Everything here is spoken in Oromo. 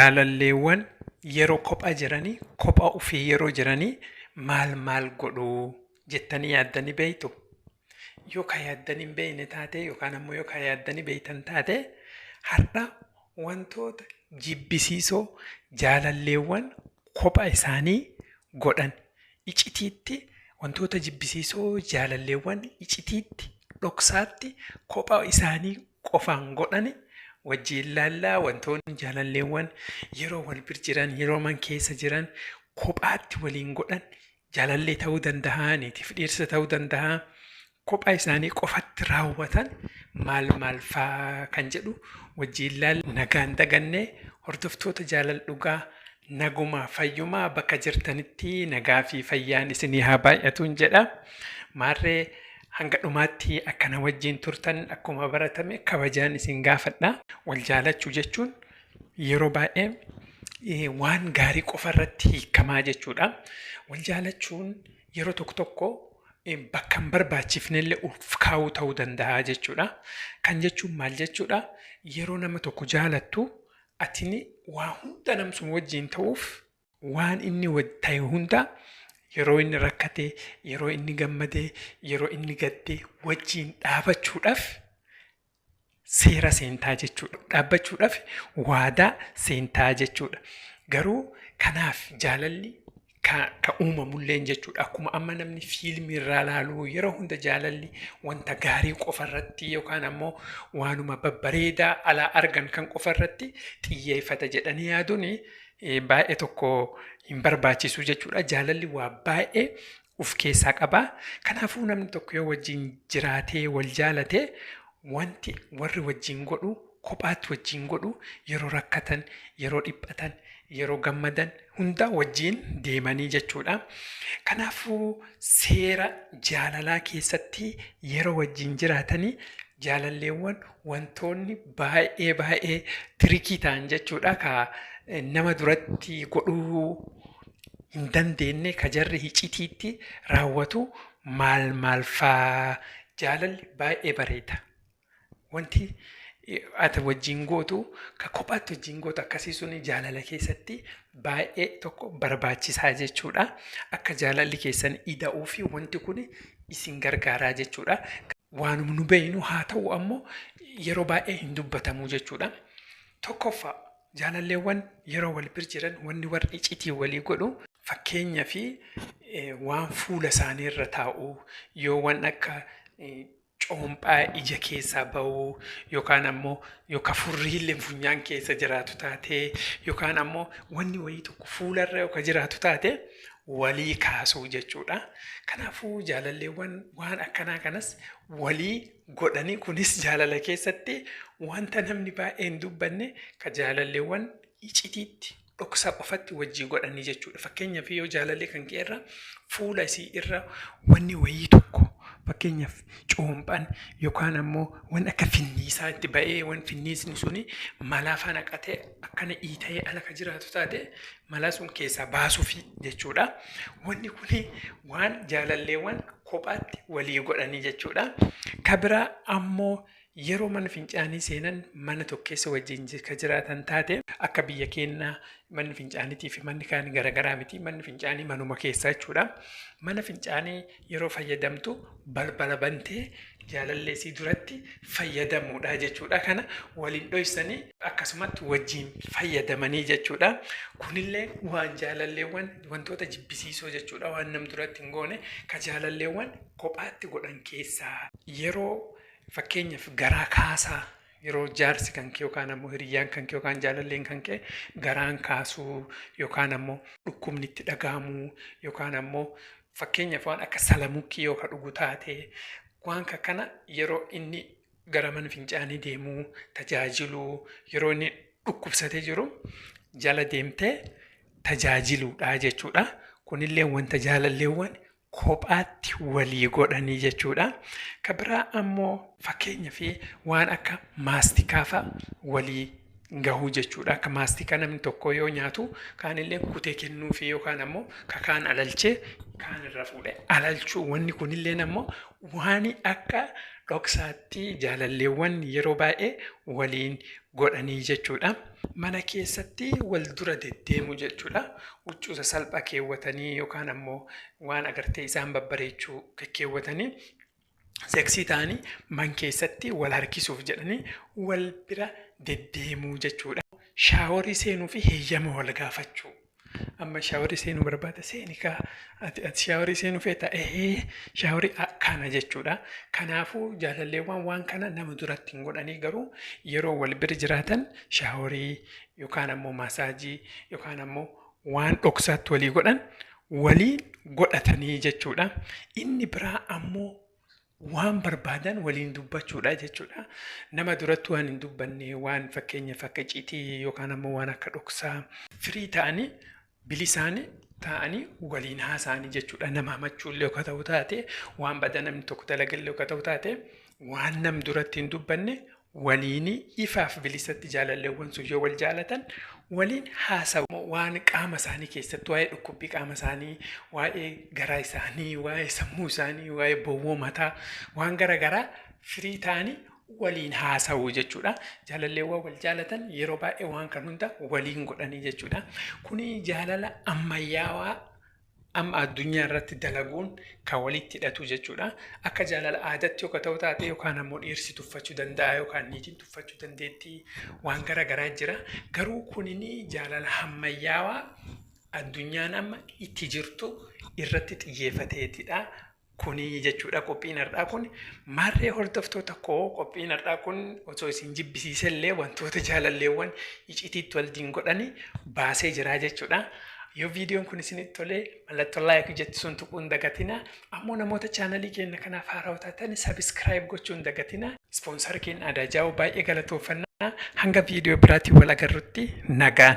Jaalalleewwan yeroo kophaa jiranii, kophaa ofii yeroo jiranii maal godhuu jettanii yaaddanii beektu? Yoo kan yaaddanii hin beekne taate yookaan ammoo yoo kan yaaddanii beektan taate har'a wantoota jibbisiisoo jaalalleewwan kophaa isaanii godhan icitiitti wantoota jibbisiisoo jaalalleewwan icitiitti dhoksaatti kophaa isaanii qofaan godhani wajjin laallaa wantoonni jaalalleewwan yeroo wal bir jiran yeroo man keessa jiran kophaatti waliin godhan jaalallee ta'uu danda'a, niitiif dhirsa ta'uu danda'a. Kophaa isaanii qofatti raawwatan maal faa kan jedhu wajjin laalla nagaan dagannee hordoftoota jaalal dhugaa nagumaa fayyumaa bakka jirtanitti nagaa fi fayyaan isinii haa baay'atuun jedha. Maarree hanga dhumaatti akkana wajjin turtan akkuma baratame kabajaan isin gaafadha. Wal jaalachuu jechuun yeroo baay'ee waan gaarii qofa irratti hiikamaa jechuudha. Wal jaalachuun yeroo tokko bakka hin barbaachifnellee uf kaa'uu ta'uu danda'a jechuudha. Kan jechuun maal jechuudha? Yeroo nama tokko jaalattu atini waa hunda namsuma wajjin ta'uuf waan inni ta'e hunda yeroo inni rakkate, yeroo inni gammade, yeroo inni gadde wajjin dhaabachuudhaaf seera seentaa jechuudha. Dhaabbachuudhaaf waadaa seentaa jechuudha. Garuu kanaaf jaalalli ka uumamullee jechuudha. Akkuma amma namni fiilmii irraa ilaalu yeroo hunda jaalalli wanta gaarii qofa irratti yookaan ammoo waanuma babbareedaa alaa argan kan qofa irratti xiyyeeffata jedhanii yaaduun baay'ee tokko hin barbaachisu jechuudha. Jaalalli waa baay'ee of keessaa qaba. Kanaafuu namni tokko yoo wajjin jiraatee wal jaalatee wanti warri wajjin godhu kophaatti wajjin godhu yeroo rakkatan, yeroo dhiphatan, yeroo gammadan hunda wajjin deemanii jechuudha. Kanaafuu seera jaalalaa keessatti yeroo wajjin jiraatanii jaalalleewwan wantoonni baay'ee tirikii ta'an jechuudha. Ka nama duratti godhuu hin dandeenye ka jarri icitiitti raawwatu maal faa jaalalli baay'ee bareeda. Wanti ati wajjin gootu ka kophaatti wajjin gootu akkasii suni jaalala keessatti baay'ee tokko barbaachisaa jechuudha. Akka jaalalli keessan ida'uu fi wanti kun isin gargaaraa jechuudha. Waanuma nu beeknu haa ta'u ammoo yeroo baay'ee hin dubbatamu jechuudha. Tokkoffaa jaalalleewwan yeroo wal bir jiran wanni warri icitii walii godhu fakkeenya fi waan fuula isaanii irra taa'u yoo waan akka coomphaa ija keessaa ba'uu yookaan ammoo yookaan furriillee funyaan keessa jiraatu taate yookaan ammoo wanni wayii tokko fuularra yookaan jiraatu taate walii kaasuu jechuudha. Kanaafuu jaalalleewwan waan akkanaa kanas walii godhanii kunis jaalala keessatti wanta namni baay'ee hin dubbanne ka jaalalleewwan icitiitti dhoksa qofatti wajjii godhanii jechuudha. Fakkeenyaaf yoo jaalallee kan kee irra fuula isii irra wanni wayii tokko fakkeenyaaf coomphaan yookaan ammoo waan akka finniisaa itti ba'ee waan finniisni suni malaafa naqatee akkana iita'ee ala ka jiraatu taate malaa sun keessaa baasuufi jechuudha. Wanni kuni waan jaalalleewwan kophaatti walii godhanii jechuudha. Ka biraa ammoo yeroo mana fincaanii seenan mana tokko keessa wajjin ka jiraatan taate akka biyya keenyaa manni fincaaniitii fi manni kaan garagaraa miti. Manni fincaanii manuma keessa jechuudha. Mana fincaanii yeroo fayyadamtu balbala bantee jaalalleesii duratti fayyadamuudha jechuudha. Kana waliin dhoysanii akkasumatti wajjin fayyadamanii jechuudha. Kunillee waan jaalalleewwan wantoota jibbisiisoo jechuudha. Waan nam duratti hin goone ka jaalalleewwan kophaatti godhan keessaa yeroo fakkeenyaaf garaa kaasaa yeroo jaarsi kan kee yookaan ammoo hiriyyaan kan kee yookaan jaalalleen kan kee garaan kaasuu yookaan ammoo dhukkubni itti dhagahamuu yookaan ammoo fakkeenyaaf waan akka salamukii yookaan dhugu taate waan kana yeroo inni gara mana fincaanii deemuu tajaajiluu yeroo inni dhukkubsatee jiru jala deemtee tajaajiluudha jechuudha. Kunillee wanta jaalalleewwan kophaatti walii godhanii jechuudha. Ka biraa ammoo fakkeenyaaf waan akka maastikaafa walii gahuu jechuudha. Akka maastika namni tokko yoo nyaatu kaanillee kutee kennuufi yookaan ammoo kaan alalchee kaan irra fuudhee alalchuu. Wanni kunillee ammoo waan akka dhoksaatti jaalalleewwan yeroo baay'ee waliin godhanii jechuudha. Mana keessatti wal dura deddeemu jechuudha. Huccuu salphaa keewwatanii yookaan ammoo waan agartee isaan babbareechuu keewwatanii seksii ta'anii man keessatti wal harkisuuf jedhanii wal bira deddeemuu jechuudha. Shaaworii seenuu fi heeyyama wal gaafachuu. Amma shaaworii seenuu barbaada seenikaa ati shaaworii seenuu feeta shaaworii kana jechuudha. Kanaafuu jaalalleewwan waan kana nama duratti hin godhanii garuu yeroo wal bira jiraatan shaaworii yookaan ammoo maasaajii yookaan ammoo waan dhoksaatti walii godhan waliin godhatanii jechuudha. Inni biraa ammoo waan barbaadan waliin dubbachuudha jechuudha. Nama duratti waan hin dubbanne waan fakkeenyaaf akka iciitii yookaan ammoo waan akka dhoksaa firii ta'anii bilisaanii ta'anii waliin haasa'anii jechuudha. Nama hamachuullee yoo ta'u taate waan bada namni tokko dalagallee yoo ta'u taate waan nam duratti hin dubbanne waliin ifaaf bilisatti jaalalleewwan sun yoo wal jaalatan waliin haasa'u. Waan qaama isaanii keessatti waa'ee dhukkubbii qaama isaanii, waa'ee garaa isaanii, waa'ee sammuu isaanii, waa'ee bowwoo mataa waan garaagaraa firii ta'anii waliin haasa'u jechuudha. Jaalalleewwan wal jaalatan yeroo baay'ee waan kan hunda waliin godhanii jechuudha. Kuni jaalala ammayyaawaa amma addunyaa irratti dalaguun kan walitti hidhatu jechuudha. Akka jaalala aadaatti yoo ta'u taate yookaan ammoo dhiirsi tuffachuu danda'a yookaan niitiin tuffachuu dandeetti waan garaagaraa jira. Garuu kunini jaalala ammayyaawaa addunyaan amma itti jirtu irratti xiyyeeffateetidha. Kuni jechuudha qophiin har'aa kun marree hordoftoota koo qophiin har'aa kun osoo isin jibbisiisellee wantoota jaalalleewwan icitiitti waliin godhanii baasee jira jechuudha. Yoo viidiyoon kun isinitti tolee mallattoo like jettisuun tuquun dagatina. Ammoo namoota chaanalii keenya kanaaf haaraa taatan subscribe gochuun dagatina. Ispoonsar keenya Aadaa Jaawuu baay'ee galatoomfanna. Hanga viidiyoo biraatiin wal agarrutti nagaan.